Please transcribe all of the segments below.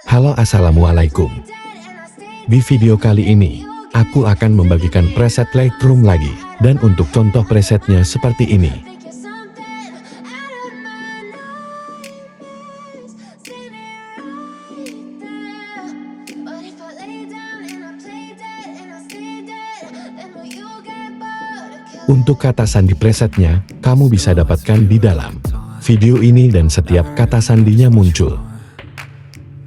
Halo, assalamualaikum. Di video kali ini, aku akan membagikan preset Lightroom lagi, dan untuk contoh presetnya seperti ini. Untuk kata sandi presetnya, kamu bisa dapatkan di dalam video ini dan setiap kata sandinya muncul,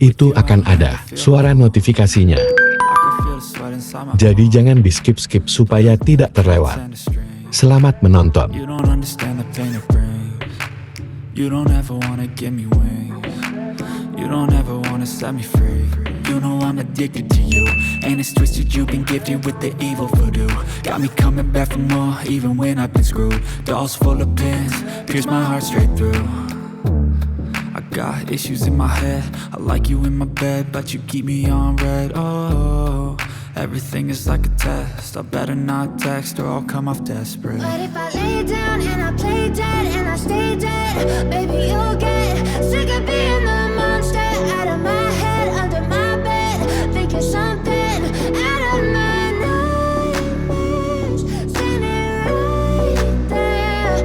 itu akan ada suara notifikasinya. Jadi jangan di skip-skip supaya tidak terlewat. Selamat menonton. You know I'm addicted to you, and it's twisted, you've been gifted with the evil voodoo. Got me coming back for more, even when I've been screwed. Dolls full of pins, pierce my heart straight through. I got issues in my head, I like you in my bed, but you keep me on red. Oh, everything is like a test, I better not text or I'll come off desperate. But if I lay down and I play dead and I stay dead, baby you'll get sick of being the monster out of my head, under my bed, thinking something out of my nightmares, standing right there.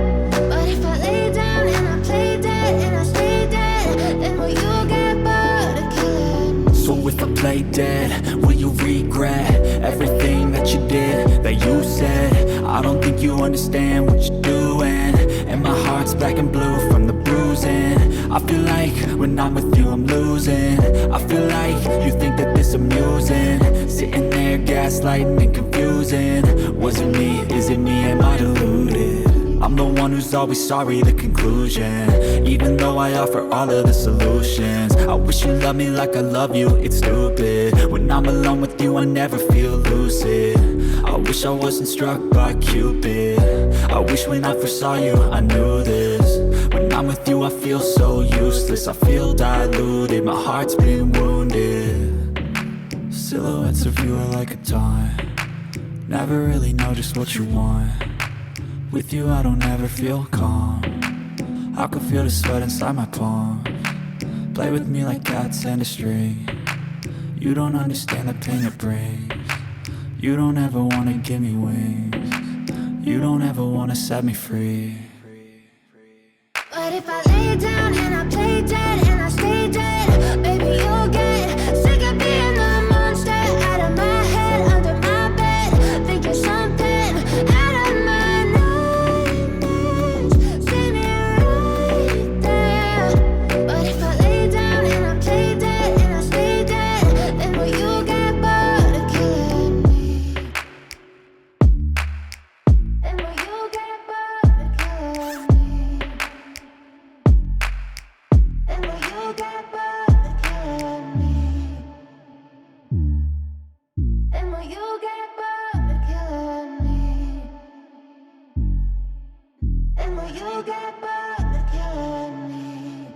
But if I lay down and I play dead and I stay dead, then will you get bored of killing me? So if I play dead, will you regret everything that you did, that you said? I don't think you understand what you're doing, and my heart's black and blue from the bruising. I feel like when I'm with you I'm losing. I feel like you think that this amusing, sitting there gaslighting and confusing. Was it me? Is it me? Am I deluded? I'm the one who's always sorry, the conclusion, even though I offer all of the solutions. I wish you loved me like I love you, it's stupid. When I'm alone with you I never feel lucid. I wish I wasn't struck by Cupid. I wish when I first saw you I knew this. When I'm with you I feel so useless, I feel diluted, my heart's been wounded. Silhouettes of you are like a taunt, never really know just what you want. With you I don't ever feel calm, I can feel the sweat inside my palms. Play with me like cats and a string, you don't understand the pain it brings. You don't ever wanna give me wings, you don't ever wanna set me free. But if I lay down and I play dead and I stay dead, baby you'll get sick of being the monster out of my head, under my bed, thinking something out of my nightmares, standing right there. But if I lay down and I play dead and I stay dead, then will you get bored of killing me? Then will you get bored of killing me? And will you get bored of killing me? And will you get bored of killing me? And will you get bored of killing me?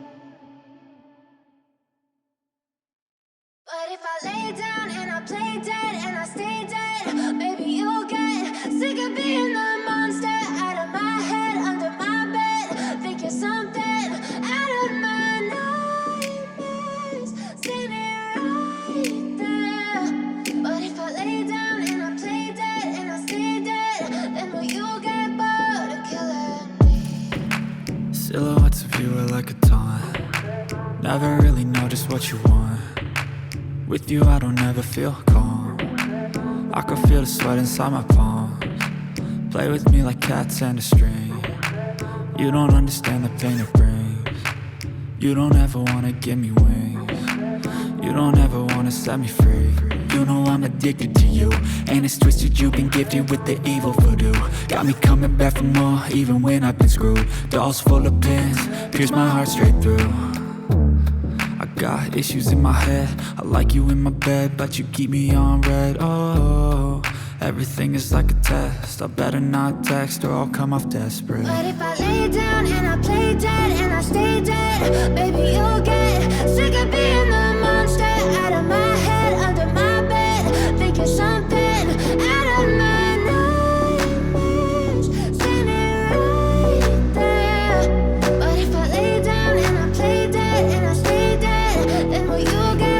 But if I lay down and I play dead and I stay dead, baby you'll get sick of being the monster out of my head, under my bed, thinking something out of my nightmares, standing right there. But if I lay down and I play dead and I stay dead, then will you get bored of killing me? Silhouettes of you are like a taunt, never really know just what you want. With you I don't ever feel calm, I can feel the sweat inside my palms. Play with me like cats and a string, you don't understand the pain it brings. You don't ever wanna give me wings, you don't ever wanna set me free. You know I'm addicted to you, and it's twisted, you've been gifted with the evil voodoo. Got me coming back for more, even when I've been screwed. Dolls full of pins, pierce my heart straight through. I got issues in my head, I like you in my bed, but you keep me on red. Oh, everything is like a test, I better not text or I'll come off desperate. But if I lay down and I play dead and I stay dead, baby you'll get sick of being the monster out of my head, under my bed, thinking something out of my nightmares, standing right there. But if I lay down and I play dead and I stay dead, then will you get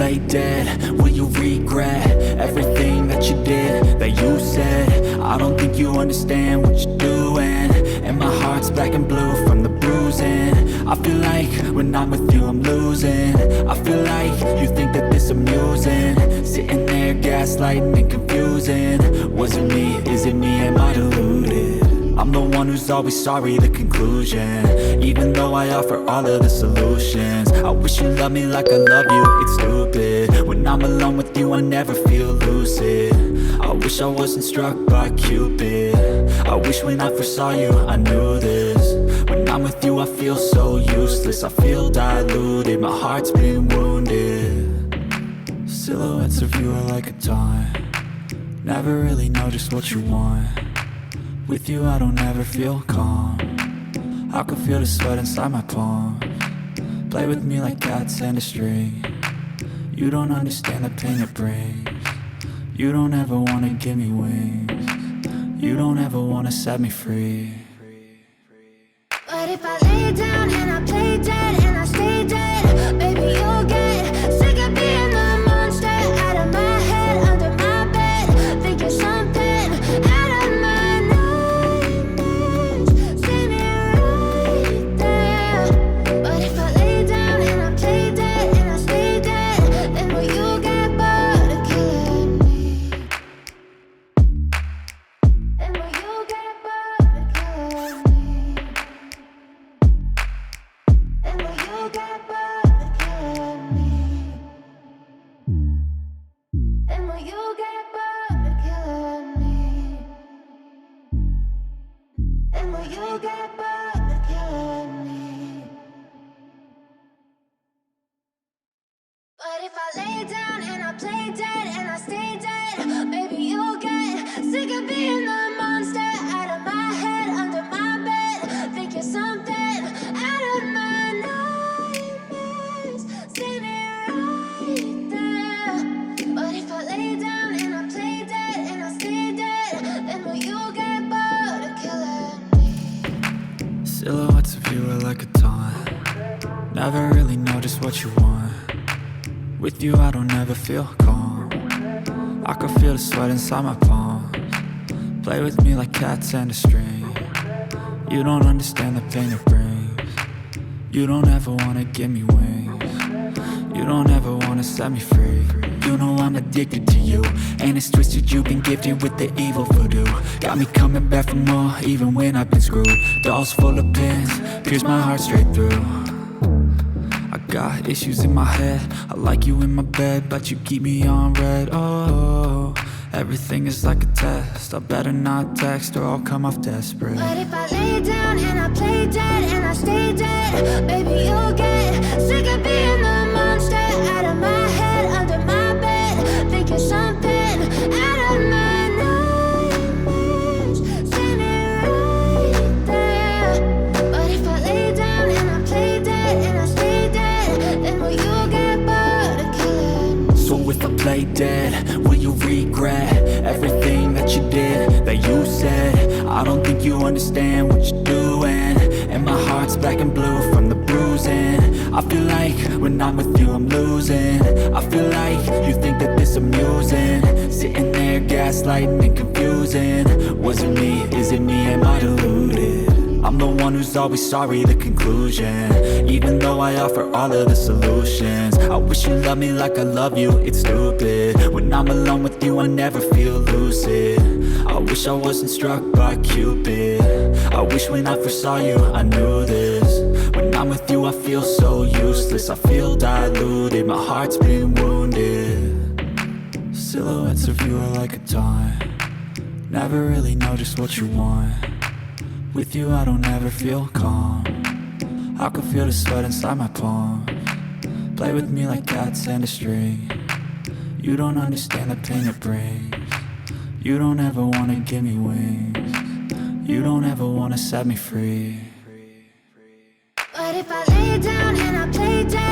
play dead, will you regret everything that you did, that you said? I don't think you understand what you're doing, and my heart's black and blue from the bruising. I feel like when I'm with you I'm losing. I feel like you think that this amusing, sitting there gaslighting and confusing. Was it me? Is it me? Am I deluded? I'm the one who's always sorry, the conclusion, even though I offer all of the solutions. I wish you loved me like I love you, it's stupid. When I'm alone with you I never feel lucid. I wish I wasn't struck by Cupid. I wish when I first saw you I knew this. When I'm with you I feel so useless, I feel diluted, my heart's been wounded. Silhouettes of you are like a taunt, never really know just what you want. With you I don't ever feel calm, I can feel the sweat inside my palms. Play with me like cats and a string. You don't understand the pain it brings. You don't ever wanna give me wings. You don't ever wanna set me free. But if I lay down and I play dead and I stay dead, baby you'll get sick of being the monster out of my head, under my bed, thinking something out of my nightmares. See me right there. But if I lay down and I play dead and I stay dead, then will you get bored of killing me? Then will you get bored of killing me? Then will you get bored of killing me? Then will you get bored of killing me? Then will you get bored of killing me? But if I lay down and I play dead and I stay dead, baby you'll get sick of being the monster out of my head, under my bed, thinking something out of my nightmares. See me right there. But if I lay down and I play dead and I stay dead, then will you get bored of killing me? Silhouettes of you are like a taunt, never really know just what you want. With you I don't ever feel calm, I can feel the sweat inside my palms. Play with me like cats and a string. You don't understand the pain it brings. You don't ever wanna give me wings. You don't ever wanna set me free. You know I'm addicted to you, and it's twisted, you've been gifted with the evil voodoo. Got me coming back for more, even when I've been screwed. Dolls full of pins, pierce my heart straight through. I got issues in my head, I like you in my bed, but you keep me on red. Oh, everything is like a test, I better not text or I'll come off desperate. But if I lay down and I play dead and I stay dead, baby you'll get sick of being the monster out of my head, under my bed, thinking something out of my nightmares. See me right there. But if I lay down and I play dead and I stay dead, then will you get bored of killing me? So if I play dead, will you regret everything that you did, that you said? I don't think you understand what you're doing, and my heart's black and blue from the bruising. I feel like when I'm with you I'm losing. I feel like you think that this amusing, sitting there gaslighting and confusing. Was it me? Is it me? Am I deluded? I'm the one who's always sorry, the conclusion, even though I offer all of the solutions. I wish you loved me like I love you, it's stupid. When I'm alone with you I never feel lucid. I wish I wasn't struck by Cupid. I wish when I first saw you I knew this. When I'm with you I feel so useless, I feel diluted, my heart's been wounded. Silhouettes of you are like a taunt, never really know just what you want. With you I don't ever feel calm, I can feel the sweat inside my palms. Play with me like cats and a string. You don't understand the pain it brings. You don't ever wanna give me wings. You don't ever wanna set me free. But if I lay down and I play dead